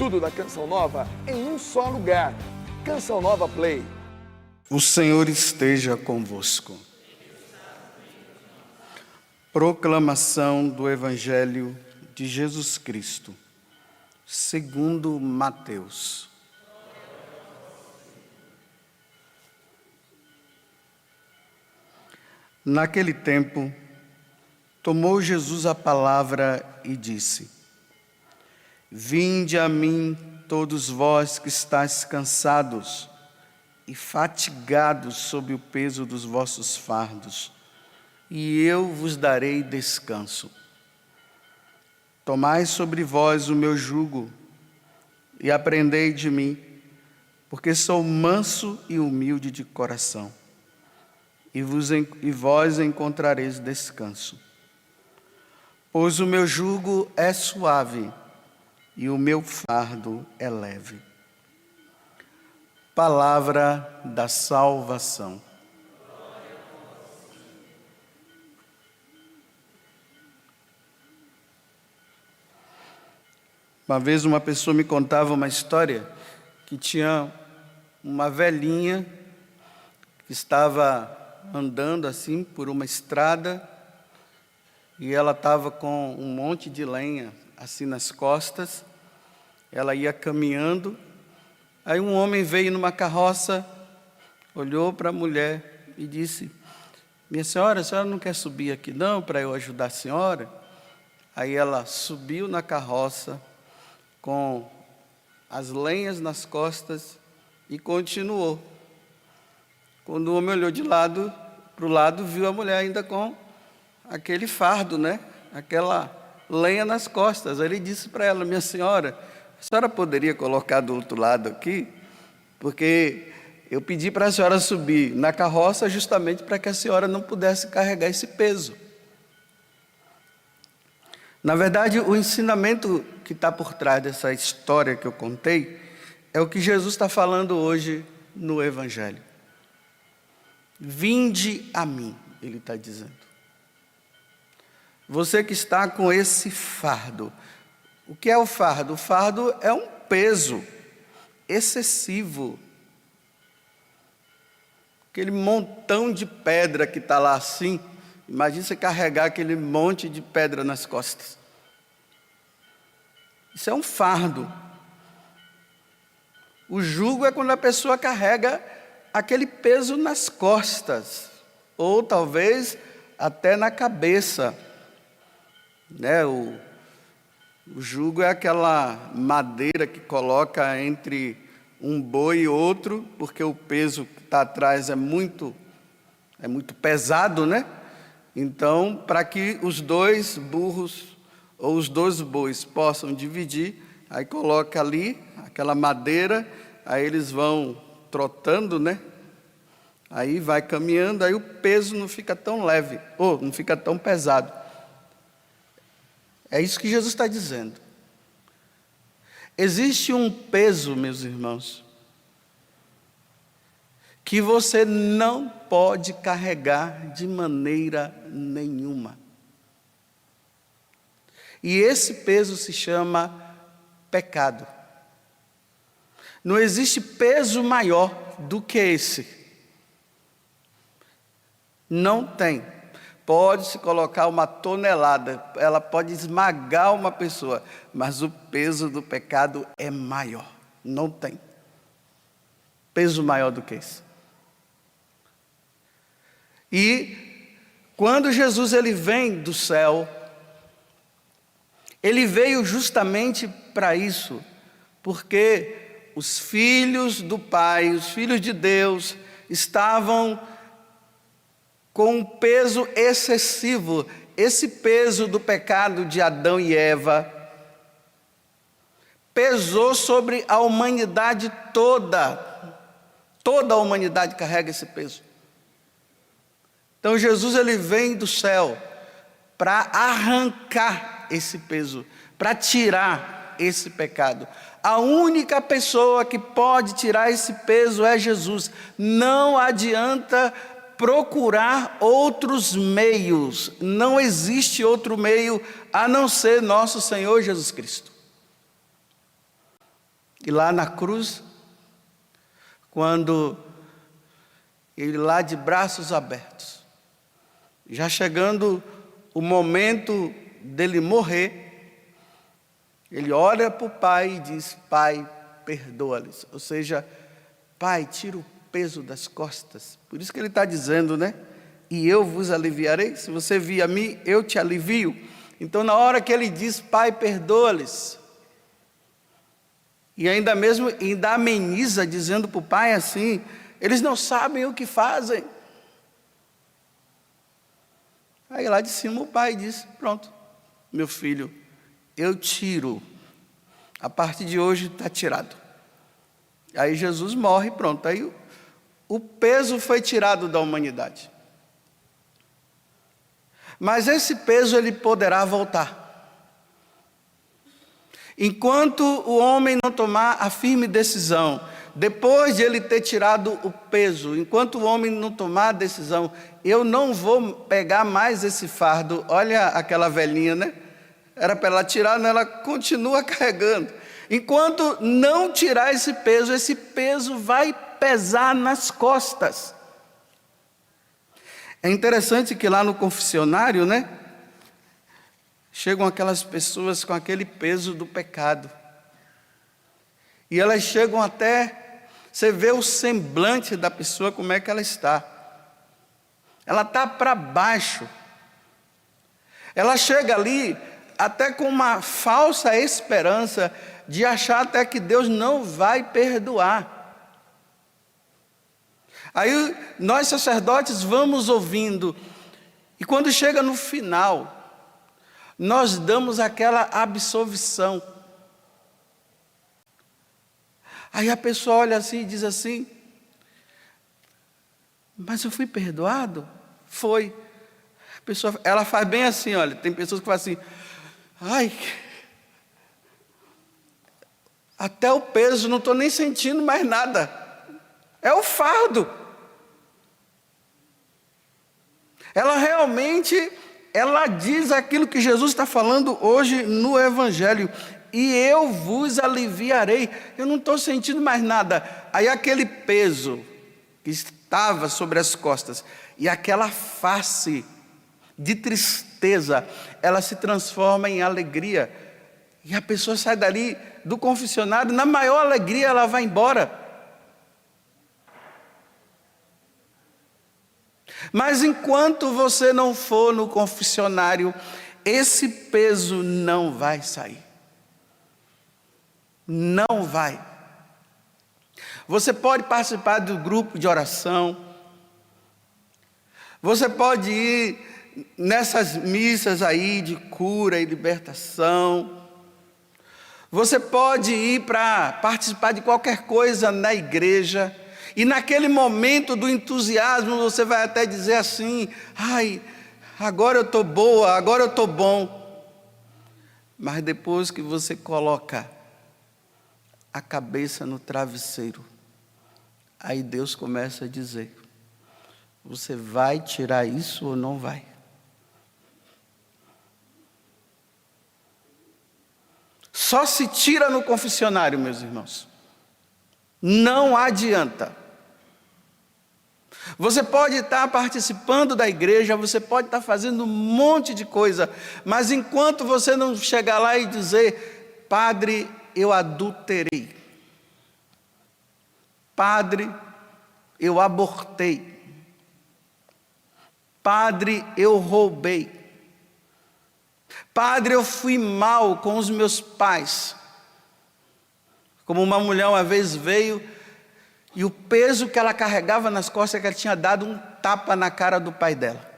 Tudo da Canção Nova em um só lugar. Canção Nova Play. O Senhor esteja convosco. Proclamação do Evangelho de Jesus Cristo, segundo Mateus. Naquele tempo, tomou Jesus a palavra e disse: Vinde a mim, todos vós que estáis cansados e fatigados sob o peso dos vossos fardos, e eu vos darei descanso. Tomai sobre vós o meu jugo e aprendei de mim, porque sou manso e humilde de coração, e vós encontrareis descanso. Pois o meu jugo é suave e o meu fardo é leve. Palavra da salvação. Uma vez uma pessoa me contava uma história que tinha uma velhinha que estava andando assim por uma estrada e ela estava com um monte de lenha assim nas costas. Ela ia caminhando, aí um homem veio numa carroça, olhou para a mulher e disse: minha senhora, a senhora não quer subir aqui não para eu ajudar a senhora? Aí ela subiu na carroça com as lenhas nas costas e continuou. Quando o homem olhou para o lado, viu a mulher ainda com aquele fardo, né? Aquela lenha nas costas. Aí ele disse para ela: minha senhora, a senhora poderia colocar do outro lado aqui? Porque eu pedi para a senhora subir na carroça justamente para que a senhora não pudesse carregar esse peso. Na verdade, o ensinamento que está por trás dessa história que eu contei é o que Jesus está falando hoje no Evangelho. Vinde a mim, ele está dizendo. Você que está com esse fardo. O que é o fardo? O fardo é um peso excessivo. Aquele montão de pedra que está lá assim. Imagina você carregar aquele monte de pedra nas costas. Isso é um fardo. O jugo é quando a pessoa carrega aquele peso nas costas, ou talvez até na cabeça. Né? O jugo é aquela madeira que coloca entre um boi e outro, porque o peso que está atrás é muito pesado, né? Então, para que os dois burros ou os dois bois possam dividir, aí coloca ali aquela madeira, aí eles vão trotando, né? Aí vai caminhando, aí o peso não fica tão leve, ou não fica tão pesado. É isso que Jesus está dizendo. Existe um peso, meus irmãos, que você não pode carregar de maneira nenhuma. E esse peso se chama pecado. Não existe peso maior do que esse. Não tem. Pode-se colocar uma tonelada, ela pode esmagar uma pessoa, mas o peso do pecado é maior. Não tem peso maior do que esse. E quando Jesus ele vem do céu, ele veio justamente para isso, porque os filhos do Pai, os filhos de Deus, estavam com um peso excessivo. Esse peso do pecado de Adão e Eva pesou sobre a humanidade toda. Toda a humanidade carrega esse peso. Então Jesus ele vem do céu para arrancar esse peso, para tirar esse pecado. A única pessoa que pode tirar esse peso é Jesus. Não adianta procurar outros meios. Não existe outro meio a não ser nosso Senhor Jesus Cristo. E lá na cruz, quando ele lá de braços abertos, já chegando o momento dele morrer, ele olha para o Pai e diz: Pai, perdoa-lhes. Ou seja, Pai, tira o peso das costas. Por isso que ele está dizendo, né? E eu vos aliviarei. Se você vir a mim, eu te alivio. Então, na hora que ele diz: Pai, perdoa-lhes, e ainda ameniza, dizendo para o Pai assim: eles não sabem o que fazem. Aí lá de cima o Pai diz: pronto, meu filho, eu tiro. A partir de hoje está tirado. Aí Jesus morre, pronto. Aí o peso foi tirado da humanidade. Mas esse peso ele poderá voltar. Enquanto o homem não tomar a firme decisão, depois de ele ter tirado o peso, enquanto o homem não tomar a decisão, eu não vou pegar mais esse fardo. Olha aquela velhinha, né? Era para ela tirar, não, ela continua carregando. Enquanto não tirar esse peso vai pesar nas costas. É interessante que lá no confessionário, né? Chegam aquelas pessoas com aquele peso do pecado. E elas chegam até, você vê o semblante da pessoa, como é que ela está. Ela está para baixo. Ela chega ali até com uma falsa esperança de achar até que Deus não vai perdoar. Aí nós sacerdotes vamos ouvindo, e quando chega no final, nós damos aquela absolvição. Aí a pessoa olha assim e diz assim: mas eu fui perdoado? Foi. A pessoa, ela faz bem assim, olha, tem pessoas que fazem assim: ai, até o peso, não estou nem sentindo mais nada. É o fardo. Ela realmente, ela diz aquilo que Jesus está falando hoje no Evangelho: e eu vos aliviarei. Eu não estou sentindo mais nada. Aí aquele peso que estava sobre as costas e aquela face de tristeza, ela se transforma em alegria. E a pessoa sai dali do confessionário, na maior alegria ela vai embora. Mas enquanto você não for no confessionário, esse peso não vai sair. Não vai. Você pode participar do grupo de oração. Você pode ir nessas missas aí de cura e libertação. Você pode ir para participar de qualquer coisa na igreja. E naquele momento do entusiasmo, você vai até dizer assim: ai, agora eu estou boa, agora eu estou bom. Mas depois que você coloca a cabeça no travesseiro, aí Deus começa a dizer: você vai tirar isso ou não vai? Só se tira no confessionário, meus irmãos. Não adianta. Você pode estar participando da igreja, você pode estar fazendo um monte de coisa, mas enquanto você não chegar lá e dizer: Padre, eu adulterei. Padre, eu abortei. Padre, eu roubei. Padre, eu fui mal com os meus pais. Como uma mulher uma vez veio, e o peso que ela carregava nas costas é que ela tinha dado um tapa na cara do pai dela.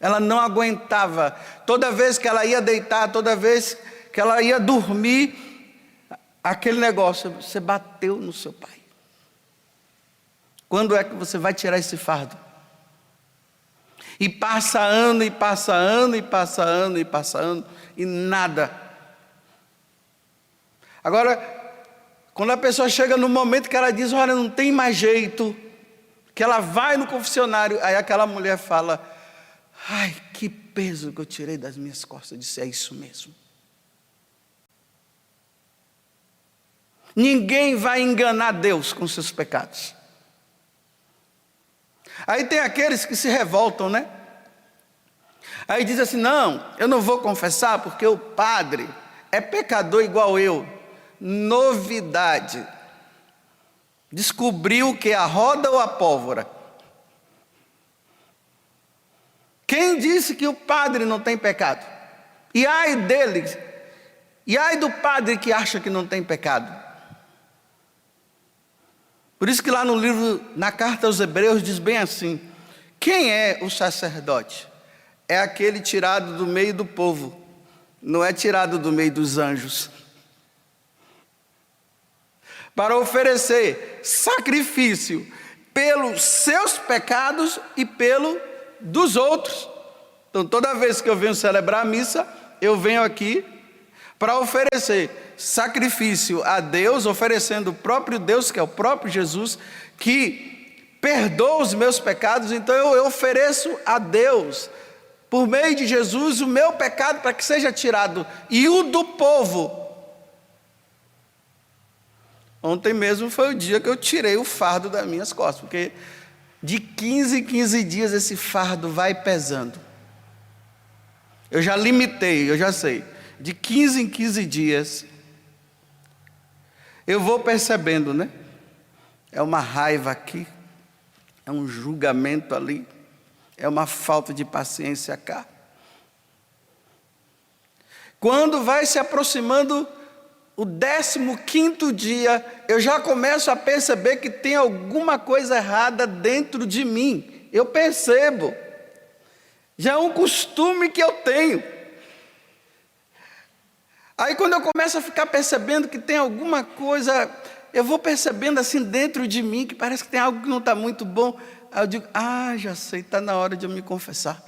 Ela não aguentava. Toda vez que ela ia deitar, toda vez que ela ia dormir, aquele negócio: você bateu no seu pai. Quando é que você vai tirar esse fardo? E passa ano, e passa ano, e passa ano, e passa ano, e nada. Agora, quando a pessoa chega no momento que ela diz: olha, não tem mais jeito, que ela vai no confessionário, aí aquela mulher fala: ai, que peso que eu tirei das minhas costas. Eu disse: é isso mesmo. Ninguém vai enganar Deus com seus pecados. Aí tem aqueles que se revoltam, né? Aí diz assim, não, eu não vou confessar porque o padre é pecador igual eu. Novidade. Descobriu que é a roda ou a pólvora? Quem disse que o padre não tem pecado? E ai dele, e ai do padre que acha que não tem pecado. Por isso que lá no livro, na carta aos Hebreus, diz bem assim, quem é o sacerdote? É aquele tirado do meio do povo, não é tirado do meio dos anjos. Para oferecer sacrifício pelos seus pecados e pelo dos outros. Então toda vez que eu venho celebrar a missa, eu venho aqui para oferecer sacrifício a Deus, oferecendo o próprio Deus, que é o próprio Jesus, que perdoa os meus pecados. Então eu ofereço a Deus, por meio de Jesus, o meu pecado para que seja tirado, e o do povo. Ontem mesmo foi o dia que eu tirei o fardo das minhas costas, porque de 15 em 15 dias esse fardo vai pesando. Eu já limitei, eu já sei. De 15 em 15 dias, eu vou percebendo, né? É uma raiva aqui, é um julgamento ali, é uma falta de paciência cá. Quando vai se aproximando o 15º dia, eu já começo a perceber que tem alguma coisa errada dentro de mim. Eu percebo. Já é um costume que eu tenho. Aí quando eu começo a ficar percebendo que tem alguma coisa, eu vou percebendo assim dentro de mim, que parece que tem algo que não está muito bom. Aí eu digo, já sei, está na hora de eu me confessar.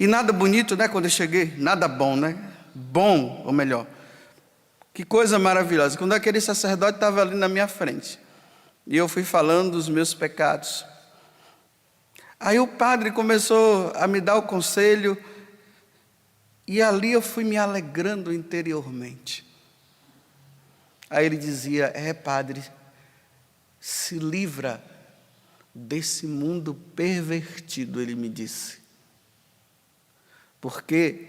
E nada bonito, né, quando eu cheguei, nada bom, né? Bom, ou melhor, que coisa maravilhosa. Quando aquele sacerdote estava ali na minha frente, e eu fui falando dos meus pecados. Aí o padre começou a me dar o conselho, e ali eu fui me alegrando interiormente. Aí ele dizia, padre, se livra desse mundo pervertido, ele me disse. Porque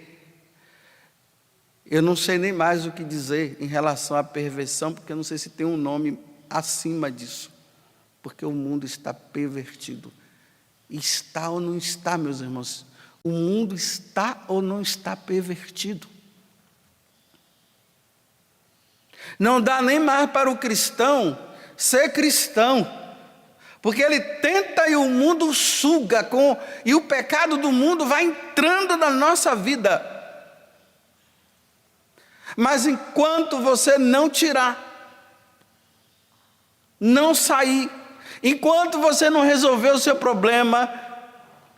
eu não sei nem mais o que dizer em relação à perversão, porque eu não sei se tem um nome acima disso. Porque o mundo está pervertido. Está ou não está, meus irmãos? O mundo está ou não está pervertido? Não dá nem mais para o cristão ser cristão, porque ele tenta e o mundo suga, e o pecado do mundo vai entrando na nossa vida. Mas enquanto você não tirar, não sair, enquanto você não resolver o seu problema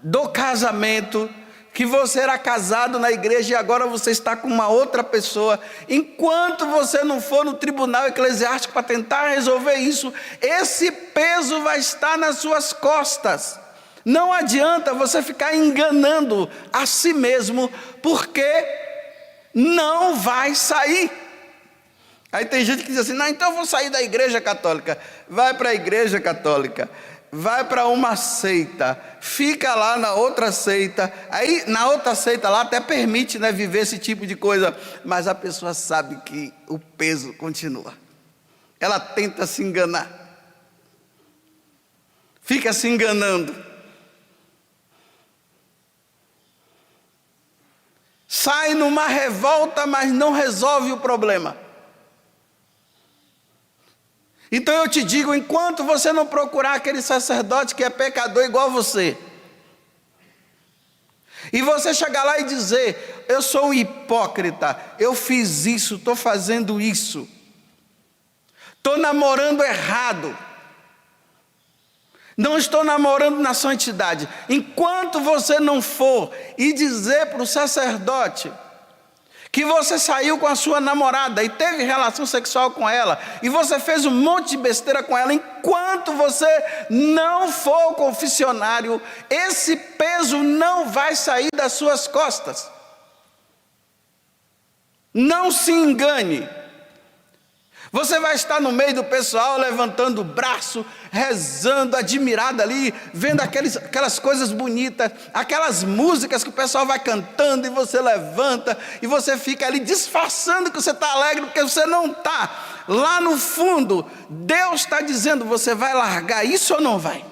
do casamento, que você era casado na igreja e agora você está com uma outra pessoa, enquanto você não for no tribunal eclesiástico para tentar resolver isso, esse peso vai estar nas suas costas. Não adianta você ficar enganando a si mesmo, porque não vai sair. Aí tem gente que diz assim, não, então eu vou sair da igreja católica. Vai para a igreja católica, vai para uma seita, fica lá na outra seita. Aí na outra seita lá até permite, né, viver esse tipo de coisa, mas a pessoa sabe que o peso continua. Ela tenta se enganar, fica se enganando. Sai numa revolta, mas não resolve o problema. Então eu te digo, enquanto você não procurar aquele sacerdote que é pecador igual você, e você chegar lá e dizer, eu sou um hipócrita, eu fiz isso, estou fazendo isso, estou namorando errado, não estou namorando na santidade. Enquanto você não for e dizer para o sacerdote que você saiu com a sua namorada e teve relação sexual com ela, e você fez um monte de besteira com ela, enquanto você não for ao confessionário, esse peso não vai sair das suas costas. Não se engane. Você vai estar no meio do pessoal, levantando o braço, rezando, admirado ali, vendo aquelas coisas bonitas, aquelas músicas que o pessoal vai cantando e você levanta, e você fica ali disfarçando que você está alegre, porque você não está. Lá no fundo, Deus está dizendo, você vai largar isso ou não vai?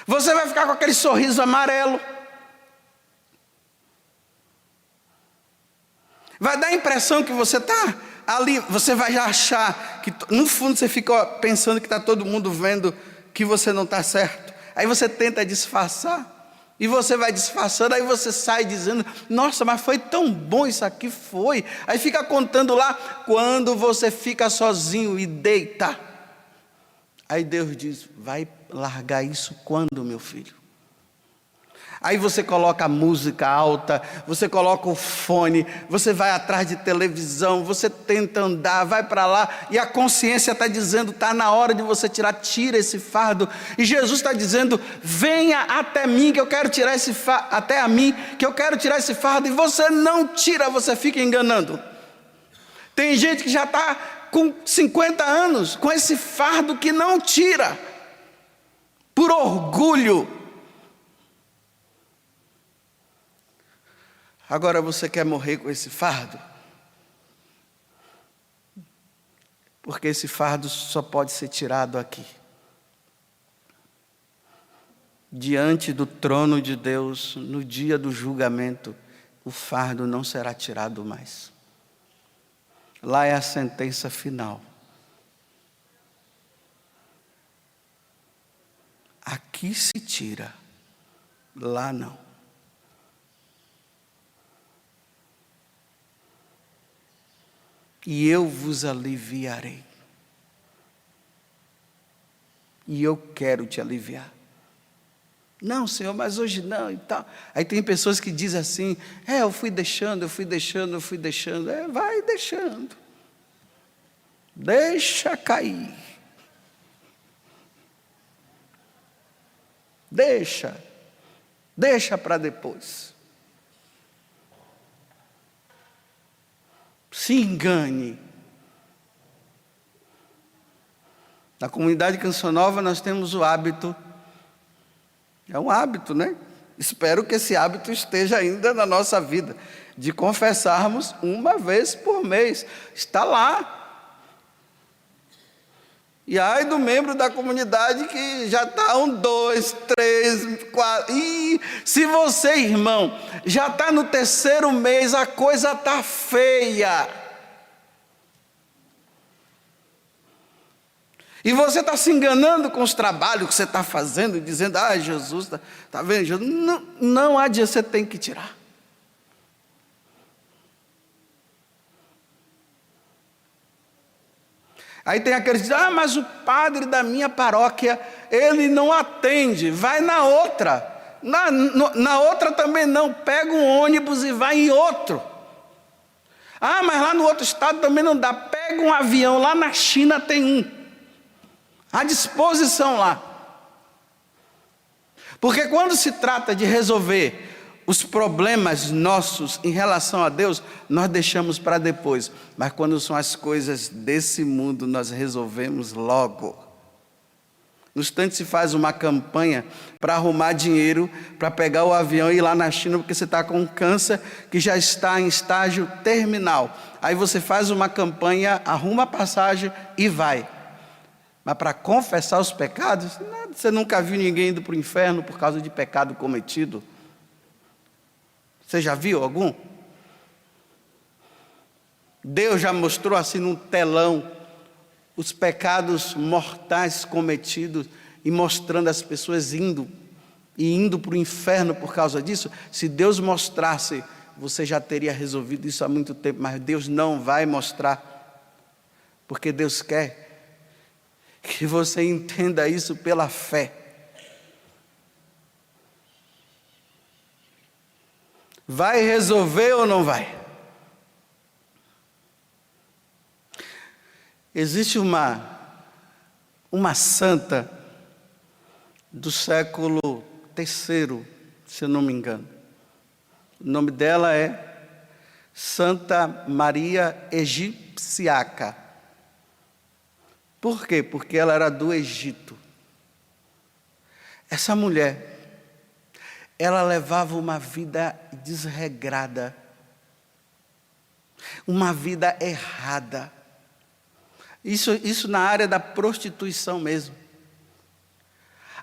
Você vai ficar com aquele sorriso amarelo, vai dar a impressão que você está ali, você vai achar que no fundo você fica pensando que está todo mundo vendo que você não está certo. Aí você tenta disfarçar, e você vai disfarçando, aí você sai dizendo, nossa, mas foi tão bom isso aqui, foi. Aí fica contando lá, quando você fica sozinho e deita. Aí Deus diz, vai largar isso quando, meu filho? Aí você coloca a música alta, você coloca o fone, você vai atrás de televisão, você tenta andar, vai para lá, e a consciência está dizendo, está na hora de você tira esse fardo, e Jesus está dizendo, venha até mim, que eu quero tirar esse fardo, até a mim, que eu quero tirar esse fardo, e você não tira, você fica enganando. Tem gente que já está com 50 anos, com esse fardo que não tira, por orgulho. Agora você quer morrer com esse fardo? Porque esse fardo só pode ser tirado aqui. Diante do trono de Deus, no dia do julgamento, o fardo não será tirado mais. Lá é a sentença final. Aqui se tira, lá não. E eu vos aliviarei. E eu quero te aliviar. Não, Senhor, mas hoje não e tal. Aí tem pessoas que dizem assim, eu fui deixando. Vai deixando. Deixa cair. Deixa para depois. Se engane. Na comunidade Canção Nova nós temos o hábito, é um hábito, né? Espero que esse hábito esteja ainda na nossa vida, de confessarmos uma vez por mês. Está lá. E ai do membro da comunidade que já está 1, 2, 3, 4. E se você, irmão, já está no 3º mês, a coisa está feia. E você está se enganando com os trabalhos que você está fazendo, dizendo, Jesus, está vendo? Jesus? Não adianta, você tem que tirar. Aí tem aqueles que dizem, mas o padre da minha paróquia, ele não atende, vai na outra. Na outra também não, pega um ônibus e vai em outro. Mas lá no outro estado também não dá, pega um avião, lá na China tem um. À disposição lá. Porque quando se trata de resolver os problemas nossos em relação a Deus, nós deixamos para depois. Mas quando são as coisas desse mundo, nós resolvemos logo. No instante se faz uma campanha para arrumar dinheiro, para pegar o avião e ir lá na China, porque você está com um câncer que já está em estágio terminal. Aí você faz uma campanha, arruma a passagem e vai. Mas para confessar os pecados, você nunca viu ninguém indo para o inferno por causa de pecado cometido? Você já viu algum? Deus já mostrou assim num telão os pecados mortais cometidos e mostrando as pessoas indo para o inferno por causa disso. Se Deus mostrasse, você já teria resolvido isso há muito tempo, mas Deus não vai mostrar, porque Deus quer que você entenda isso pela fé. Vai resolver ou não vai? Existe uma santa do século III, se eu não me engano. O nome dela é Santa Maria Egipciaca. Por quê? Porque ela era do Egito. Essa mulher, ela levava uma vida desregrada, uma vida errada. Isso na área da prostituição mesmo.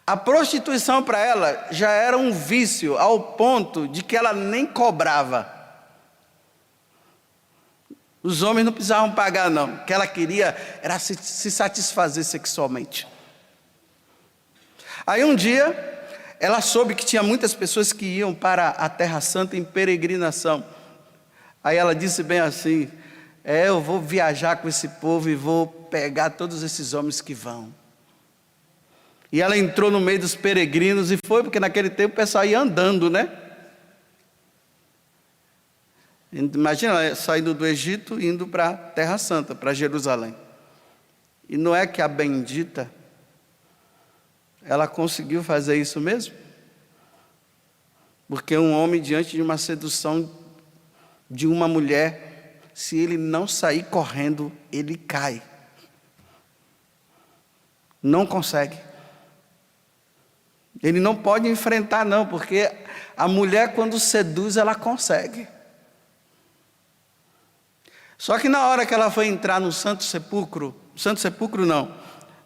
A prostituição para ela já era um vício ao ponto de que ela nem cobrava. Os homens não precisavam pagar não, o que ela queria era se satisfazer sexualmente. Aí um dia, ela soube que tinha muitas pessoas que iam para a Terra Santa em peregrinação. Aí ela disse bem assim, eu vou viajar com esse povo e vou pegar todos esses homens que vão. E ela entrou no meio dos peregrinos e foi, porque naquele tempo o pessoal ia andando, né? Imagina ela saindo do Egito e indo para a Terra Santa, para Jerusalém. E não é que a bendita, ela conseguiu fazer isso mesmo? Porque um homem diante de uma sedução de uma mulher, se ele não sair correndo, ele cai. Não consegue. Ele não pode enfrentar não, porque a mulher quando seduz, ela consegue. Só que na hora que ela foi entrar no Santo Sepulcro não,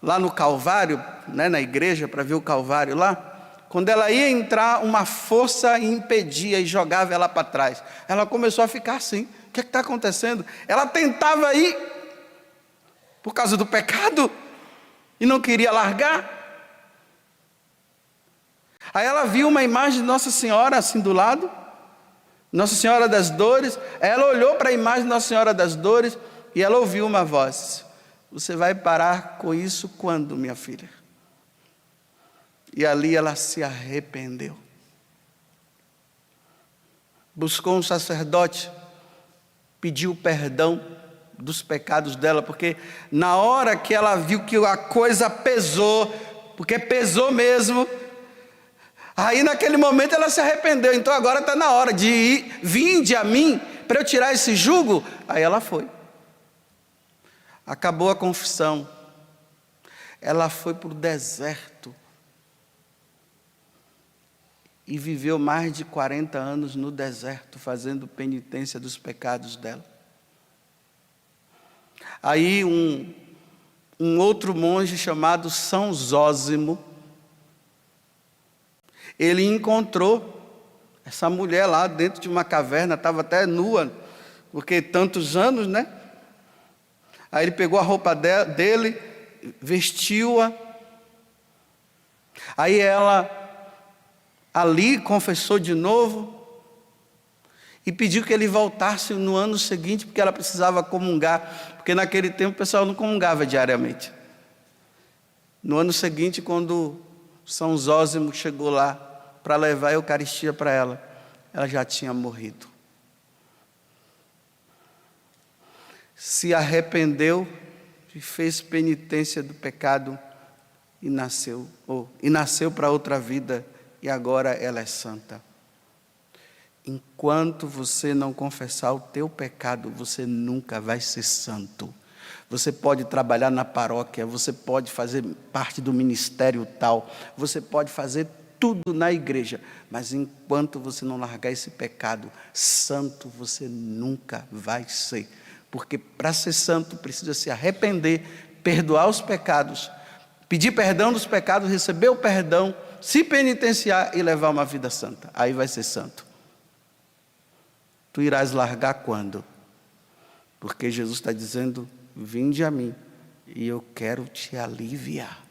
lá no Calvário, né, na igreja, para ver o Calvário lá, quando ela ia entrar, uma força impedia e jogava ela para trás. Ela começou a ficar assim, o que está acontecendo? Ela tentava ir, por causa do pecado, e não queria largar. Aí ela viu uma imagem de Nossa Senhora assim do lado, Nossa Senhora das Dores. Ela olhou para a imagem de Nossa Senhora das Dores e ela ouviu uma voz: você vai parar com isso quando, minha filha? E ali ela se arrependeu. Buscou um sacerdote, pediu perdão dos pecados dela, porque na hora que ela viu que a coisa pesou, porque pesou mesmo, aí naquele momento ela se arrependeu. Então agora está na hora de ir, vinde a mim, para eu tirar esse jugo. Aí ela foi. Acabou a confissão. Ela foi para o deserto. E viveu mais de 40 anos no deserto, fazendo penitência dos pecados dela. Aí um outro monge chamado São Zósimo, ele encontrou essa mulher lá dentro de uma caverna, estava até nua, porque tantos anos, né? Aí ele pegou a roupa dele, vestiu-a. Aí ela ali confessou de novo e pediu que ele voltasse no ano seguinte, porque ela precisava comungar, porque naquele tempo o pessoal não comungava diariamente. No ano seguinte, quando São Zósimo chegou lá para levar a Eucaristia para ela, ela já tinha morrido. Se arrependeu e fez penitência do pecado e nasceu para outra vida, e agora ela é santa. Enquanto você não confessar o teu pecado, você nunca vai ser santo. Você pode trabalhar na paróquia, você pode fazer parte do ministério tal, você pode fazer tudo na igreja, mas enquanto você não largar esse pecado, santo você nunca vai ser. Porque para ser santo precisa se arrepender, perdoar os pecados, pedir perdão dos pecados, receber o perdão, se penitenciar e levar uma vida santa. Aí vai ser santo. Tu irás largar quando? Porque Jesus está dizendo: vinde a mim e eu quero te aliviar.